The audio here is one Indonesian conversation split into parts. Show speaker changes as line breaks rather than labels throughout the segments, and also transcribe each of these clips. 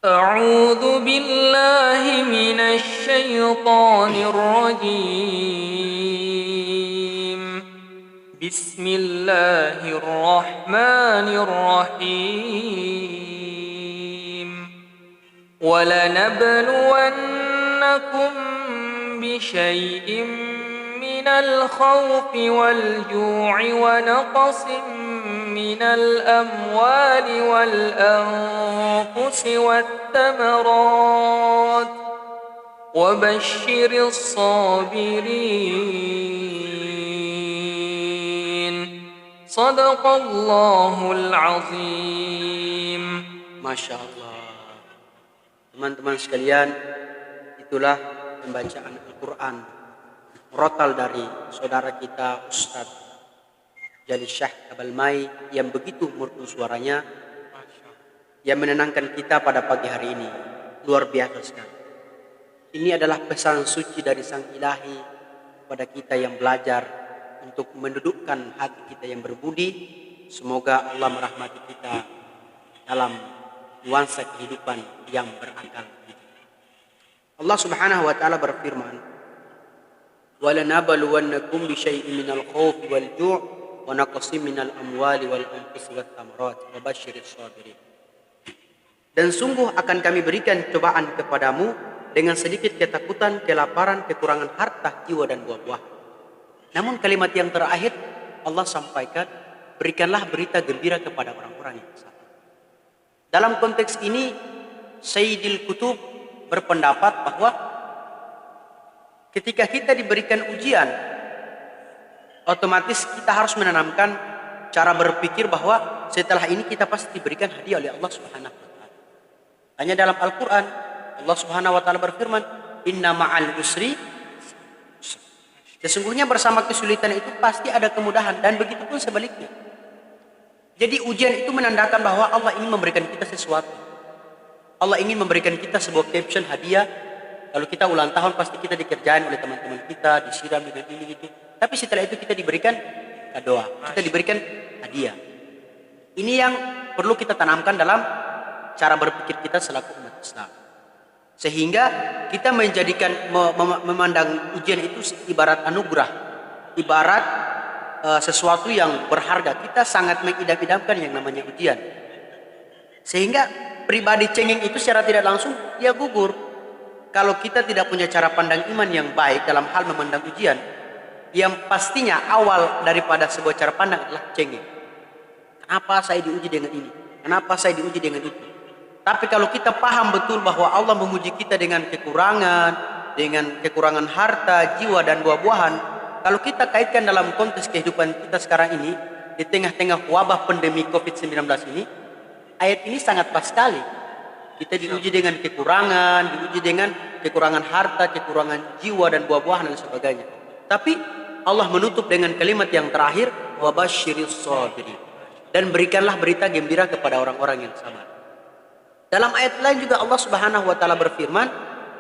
أعوذ بالله من الشيطان الرجيم. بسم الله الرحمن الرحيم. ولنبلونكم بشيء من الخوف والجوع ونقص من الأموال والأنفس والثمرات وبشر الصابرين. صدق الله العظيم.
Masya Allah. Teman-teman sekalian, itulah pembacaan Al-Quran rotal dari saudara kita Ustadz Jalil Syah Abalmai yang begitu merdu suaranya, yang menenangkan kita pada pagi hari ini. Luar biasa sekali. Ini adalah pesan suci dari Sang Ilahi kepada kita yang belajar untuk mendudukkan hati kita yang berbudi. Semoga Allah merahmati kita dalam nuansa kehidupan yang berakal. Allah Subhanahu wa taala berfirman, "Walanabluwannakum bisyai'in minal khaufi wal ju' wa naqsin minal amwali wal anfusi wath thamarat wa basyiris sabirin." Dan sungguh akan kami berikan cobaan kepadamu dengan sedikit ketakutan, kelaparan, kekurangan harta, jiwa dan buah-buah. Namun kalimat yang terakhir Allah sampaikan, berikanlah berita gembira kepada orang-orang yang sabar. Dalam konteks ini Sayyidil Qutub berpendapat bahwa ketika kita diberikan ujian, otomatis kita harus menanamkan cara berpikir bahwa setelah ini kita pasti diberikan hadiah oleh Allah Subhanahu wa taala. Hanya dalam Al-Qur'an Allah Subhanahu wa taala berfirman, "Inna ma'al usri." Sesungguhnya bersama kesulitan itu pasti ada kemudahan, dan begitu pun sebaliknya. Jadi ujian itu menandakan bahwa Allah ingin memberikan kita sesuatu. Allah ingin memberikan kita sebuah caption hadiah. Kalau kita ulang tahun pasti kita dikerjain oleh teman-teman kita, disiram dengan ini itu. Tapi setelah itu kita diberikan kado, kita diberikan hadiah. Ini yang perlu kita tanamkan dalam cara berpikir kita selaku umat Islam. Sehingga kita menjadikan memandang ujian itu ibarat anugerah, ibarat sesuatu yang berharga. Kita sangat mengidam-idamkan yang namanya ujian. Sehingga pribadi cengeng itu secara tidak langsung dia gugur. Kalau kita tidak punya cara pandang iman yang baik dalam hal memandang ujian, yang pastinya awal daripada sebuah cara pandang adalah cengeng. Kenapa saya diuji dengan ini? Kenapa saya diuji dengan itu? Tapi kalau kita paham betul bahwa Allah menguji kita dengan kekurangan harta, jiwa dan buah-buahan, kalau kita kaitkan dalam konteks kehidupan kita sekarang ini, di tengah-tengah wabah pandemi COVID-19 ini, ayat ini sangat pas sekali. Kita diuji dengan kekurangan, diuji dengan kekurangan harta, kekurangan jiwa dan buah-buahan dan sebagainya. Tapi Allah menutup dengan kalimat yang terakhir, wa basyiris sabirin. Dan berikanlah berita gembira kepada orang-orang yang sabar. Dalam ayat lain juga Allah Subhanahu wa taala berfirman,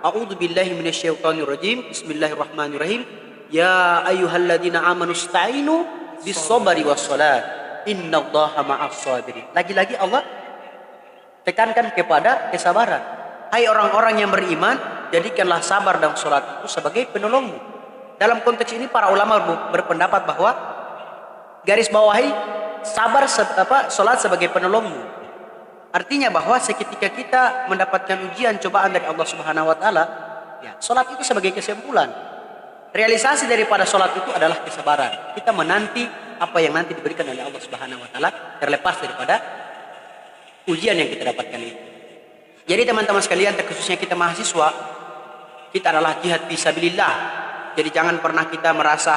A'udzu billahi minasyaitonir rajim. Bismillahirrahmanirrahim. Ya ayyuhalladzina amanu ista'inu bis-sabri was-salat. Innallaha ma'as sabirin. Lagi-lagi Allah tekankan kepada kesabaran. Hai orang-orang yang beriman, jadikanlah sabar dan salat itu sebagai penolongmu. Dalam konteks ini para ulama berpendapat bahwa garis bawahi salat sebagai penolongmu. Artinya bahwa seketika kita mendapatkan ujian cobaan dari Allah Subhanahu wa taala, ya, salat itu sebagai kesimpulan. Realisasi daripada salat itu adalah kesabaran. Kita menanti apa yang nanti diberikan oleh Allah Subhanahu wa taala, terlepas daripada ujian yang kita dapatkan itu. Jadi teman-teman sekalian, terkhususnya kita mahasiswa, kita adalah jihad fisabilillah. Jadi jangan pernah kita merasa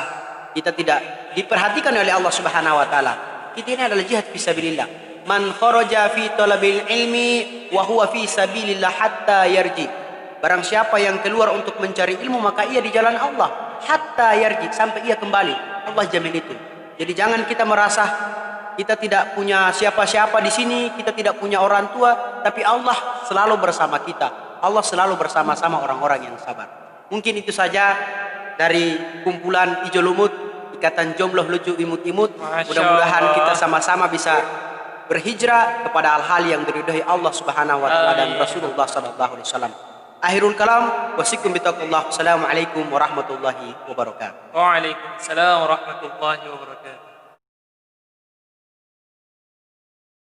kita tidak diperhatikan oleh Allah Subhanahu wa taala. Kita ini adalah jihad fisabilillah. Man kharaja fi talabil ilmi wa huwa fi sabilillah hatta yarji. Barang siapa yang keluar untuk mencari ilmu, maka ia di jalan Allah hatta yarji, sampai ia kembali. Allah jamin itu. Jadi jangan kita merasa kita tidak punya siapa-siapa di sini, kita tidak punya orang tua, tapi Allah selalu bersama kita. Allah selalu bersama-sama orang-orang yang sabar. Mungkin itu saja dari kumpulan Ijo Lumut, Ikatan Jomblo Lucu Imut-Imut. Mudah-mudahan kita sama-sama bisa berhijrah kepada hal-hal yang diridhai Allah Subhanahu wa taala dan
Amin.
Rasulullah sallallahu alaihi wasallam. Akhirul kalam, wasikum bitaqullah. Assalamualaikum warahmatullahi wabarakatuh.
Waalaikumsalam warahmatullahi wabarakatuh.